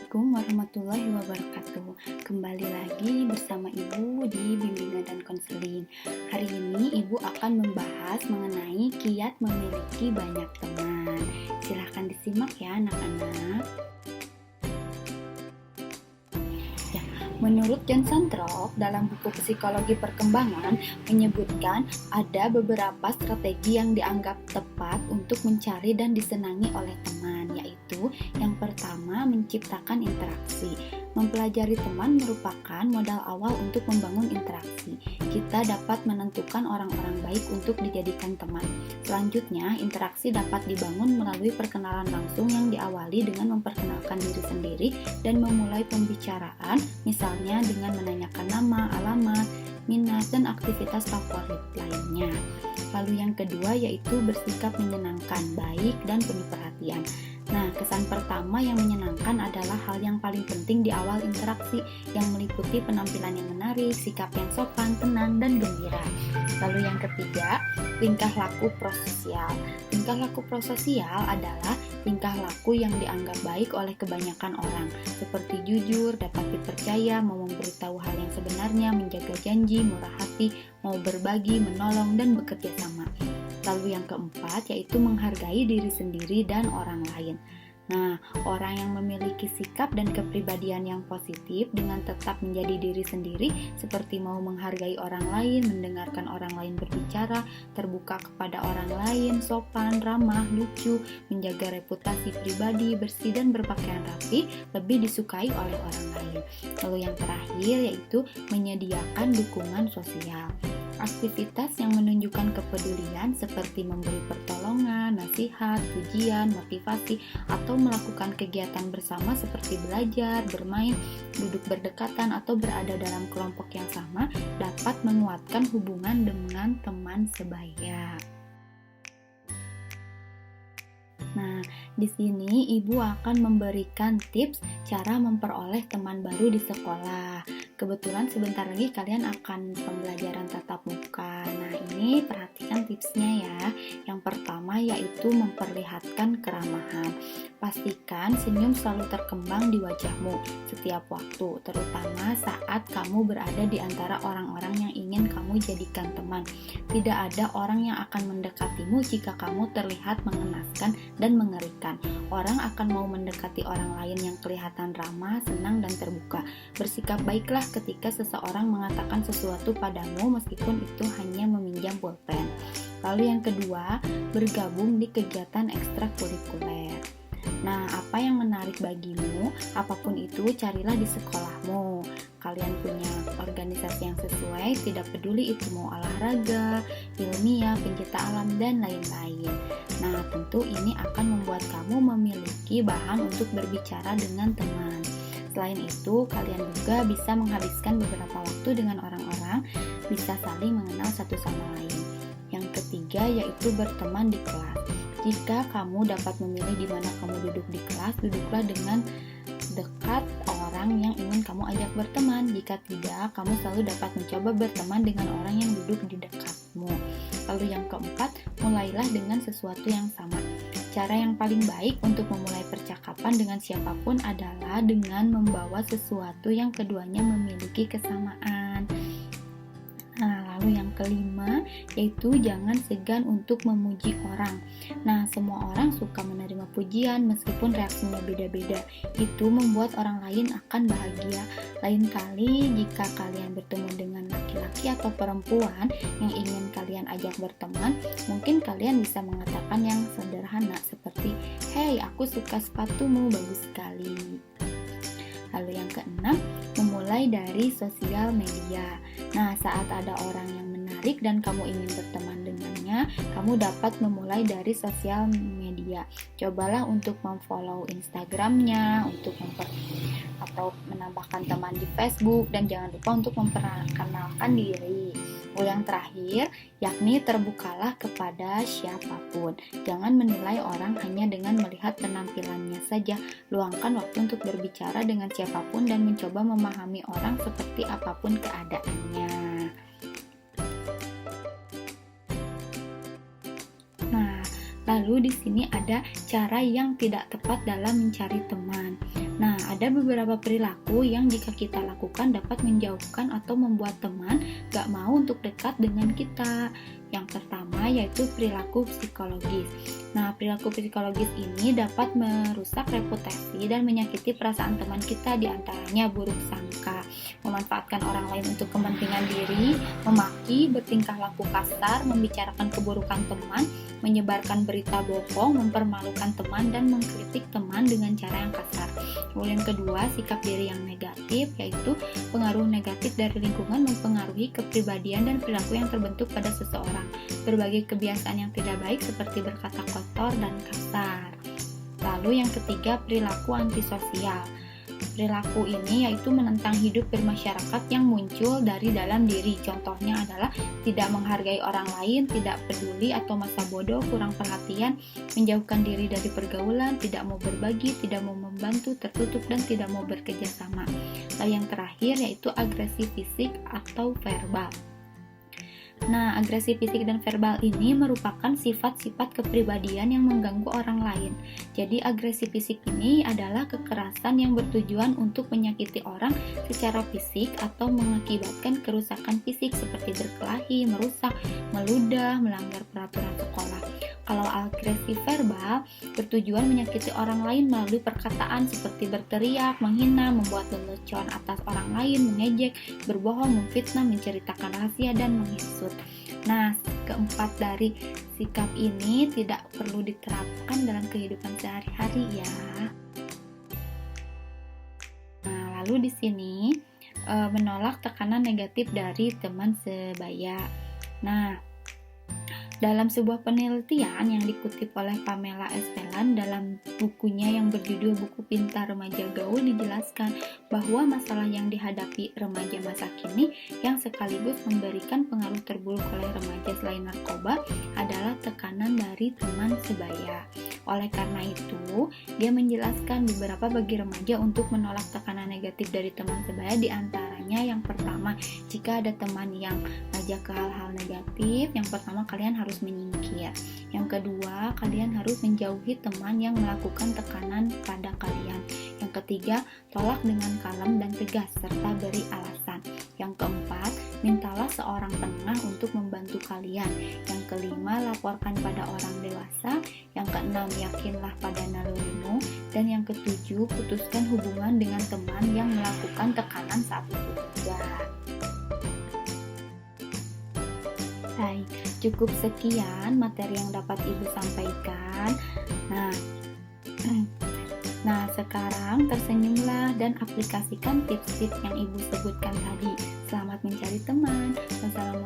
Assalamualaikum warahmatullahi wabarakatuh. Kembali lagi bersama Ibu di Bimbingan dan Konseling. Hari ini Ibu akan membahas mengenai kiat memiliki banyak teman. Silahkan disimak ya anak-anak. Menurut John Santrop, dalam buku Psikologi Perkembangan menyebutkan ada beberapa strategi yang dianggap tepat untuk mencari dan disenangi oleh teman, yaitu yang pertama, menciptakan interaksi. Mempelajari teman merupakan modal awal untuk membangun interaksi. Kita dapat menentukan orang-orang baik untuk dijadikan teman. Selanjutnya, interaksi dapat dibangun melalui perkenalan langsung yang diawali dengan memperkenalkan diri sendiri dan memulai pembicaraan, misalnya dengan menanyakan nama, alamat, minat, dan aktivitas favorit lainnya. Lalu yang kedua yaitu bersikap menyenangkan, baik, dan penuh perhatian. Nah, kesan pertama yang menyenangkan adalah hal yang paling penting di awal interaksi, yang meliputi penampilan yang menarik, sikap yang sopan, tenang, dan gembira. Lalu yang ketiga, tingkah laku prososial. Tingkah laku prososial adalah tingkah laku yang dianggap baik oleh kebanyakan orang, seperti jujur, dapat dipercaya, mau memberitahu hal yang sebenarnya, menjaga janji, murah hati, mau berbagi, menolong, dan bekerja sama. Lalu yang keempat yaitu menghargai diri sendiri dan orang lain. Nah, orang yang memiliki sikap dan kepribadian yang positif dengan tetap menjadi diri sendiri, seperti mau menghargai orang lain, mendengarkan orang lain berbicara, terbuka kepada orang lain, sopan, ramah, lucu, menjaga reputasi pribadi, bersih, dan berpakaian rapi, lebih disukai oleh orang lain. Lalu yang terakhir yaitu menyediakan dukungan sosial. Aktivitas yang menunjukkan kepedulian seperti memberi pertolongan, nasihat, pujian, motivasi, atau melakukan kegiatan bersama seperti belajar, bermain, duduk berdekatan, atau berada dalam kelompok yang sama dapat menguatkan hubungan dengan teman sebaya. Nah, di sini Ibu akan memberikan tips cara memperoleh teman baru di sekolah. Kebetulan sebentar lagi kalian akan pembelajaran tatap muka. Nah, ini perhatikan tipsnya ya. Yang pertama yaitu memperlihatkan keramahan. Pastikan senyum selalu terkembang di wajahmu setiap waktu, terutama saat kamu berada di antara orang-orang yang ingin kamu jadikan teman. Tidak ada orang yang akan mendekatimu jika kamu terlihat mengenaskan dan mengerikan. Orang akan mau mendekati orang lain yang kelihatan ramah, senang, dan terbuka. Bersikap baiklah ketika seseorang mengatakan sesuatu padamu meskipun itu hanya meminjam pulpen. Lalu yang kedua, bergabung di kegiatan ekstrakurikuler. Nah, apa yang menarik bagimu, apapun itu carilah di sekolahmu. Kalian punya organisasi yang sesuai, tidak peduli itu mau olahraga, ilmiah, pencipta alam, dan lain-lain. Nah, tentu ini akan membuat kamu memiliki bahan untuk berbicara dengan teman. Selain itu, kalian juga bisa menghabiskan beberapa waktu dengan orang-orang, bisa saling mengenal satu sama lain. Yang ketiga yaitu berteman di kelas. Jika kamu dapat memilih di mana kamu duduk di kelas, duduklah dengan dekat orang yang ingin kamu ajak berteman. Jika tidak, kamu selalu dapat mencoba berteman dengan orang yang duduk di dekatmu. Lalu yang keempat, mulailah dengan sesuatu yang sama. Cara yang paling baik untuk memulai percakapan dengan siapapun adalah dengan membawa sesuatu yang keduanya memiliki kesamaan. Nah, lalu yang kelima yaitu jangan segan untuk memuji orang. Nah, semua orang suka menerima pujian meskipun reaksinya beda-beda. Itu membuat orang lain akan bahagia. Lain kali jika kalian bertemu dengan laki-laki atau perempuan yang ingin kalian ajak berteman, mungkin kalian bisa mengatakan yang sederhana seperti, "Hey, aku suka sepatumu, bagus sekali." Lalu yang keenam, memulai dari sosial media. Nah, saat ada orang yang menarik dan kamu ingin berteman dengannya, kamu dapat memulai dari sosial media. Cobalah untuk memfollow Instagramnya, atau menambahkan teman di Facebook, dan jangan lupa untuk memperkenalkan diri. Yang terakhir, yakni terbukalah kepada siapapun. Jangan menilai orang hanya dengan melihat penampilannya saja. Luangkan waktu untuk berbicara dengan siapapun dan mencoba memahami orang seperti apapun keadaannya. Nah, lalu di sini ada cara yang tidak tepat dalam mencari teman. Nah, ada beberapa perilaku yang jika kita lakukan dapat menjauhkan atau membuat teman gak mau untuk dekat dengan kita. Yang pertama yaitu perilaku psikologis. Nah, perilaku psikologis ini dapat merusak reputasi dan menyakiti perasaan teman kita, diantaranya buruk sangka, memanfaatkan orang lain untuk kepentingan diri, memaki, bertingkah laku kasar, membicarakan keburukan teman, menyebarkan berita bohong, mempermalukan teman, dan mengkritik teman dengan cara yang kasar. Kemudian kedua, sikap diri yang negatif, yaitu pengaruh negatif dari lingkungan mempengaruhi kepribadian dan perilaku yang terbentuk pada seseorang. Berbagai kebiasaan yang tidak baik seperti berkata kotor dan kasar. Lalu yang ketiga, perilaku antisosial. Perilaku ini yaitu menentang hidup bermasyarakat yang muncul dari dalam diri. Contohnya adalah tidak menghargai orang lain, tidak peduli atau masa bodoh, kurang perhatian, menjauhkan diri dari pergaulan, tidak mau berbagi, tidak mau membantu, tertutup, dan tidak mau bekerja sama. Lalu yang terakhir yaitu agresi fisik atau verbal. Nah, agresi fisik dan verbal ini merupakan sifat-sifat kepribadian yang mengganggu orang lain. Jadi, agresi fisik ini adalah kekerasan yang bertujuan untuk menyakiti orang secara fisik atau mengakibatkan kerusakan fisik seperti berkelahi, merusak, meludah, melanggar peraturan sekolah. Kalau agresi verbal bertujuan menyakiti orang lain melalui perkataan seperti berteriak, menghina, membuat lelucon atas orang lain, mengejek, berbohong, memfitnah, menceritakan rahasia, dan menghasut. Nah, keempat dari sikap ini tidak perlu diterapkan dalam kehidupan sehari-hari ya. Nah, lalu di sini menolak tekanan negatif dari teman sebaya. Nah, dalam sebuah penelitian yang dikutip oleh Pamela Espeland dalam bukunya yang berjudul Buku Pintar Remaja Gaul, dijelaskan bahwa masalah yang dihadapi remaja masa kini yang sekaligus memberikan pengaruh terburuk oleh remaja selain narkoba adalah tekanan dari teman sebaya. Oleh karena itu, dia menjelaskan beberapa bagi remaja untuk menolak tekanan negatif dari teman sebaya, diantaranya yang pertama, jika ada teman yang ngajak ke hal-hal negatif, yang pertama kalian harus menyingkir. Yang kedua, kalian harus menjauhi teman yang melakukan tekanan pada kalian. Yang ketiga, tolak dengan kalem dan tegas serta beri alasan. Yang keempat, mintalah seorang penengah untuk membantu kalian. Yang kelima, laporkan pada orang dewasa. Yang keenam, yakinlah pada nalurimu. Dan yang ketujuh, putuskan hubungan dengan teman yang melakukan tekanan saat itu juga. Hai, cukup sekian materi yang dapat Ibu sampaikan. Nah, sekarang tersenyumlah dan aplikasikan tips-tips yang Ibu sebutkan tadi. Selamat mencari teman. Wassalamualaikum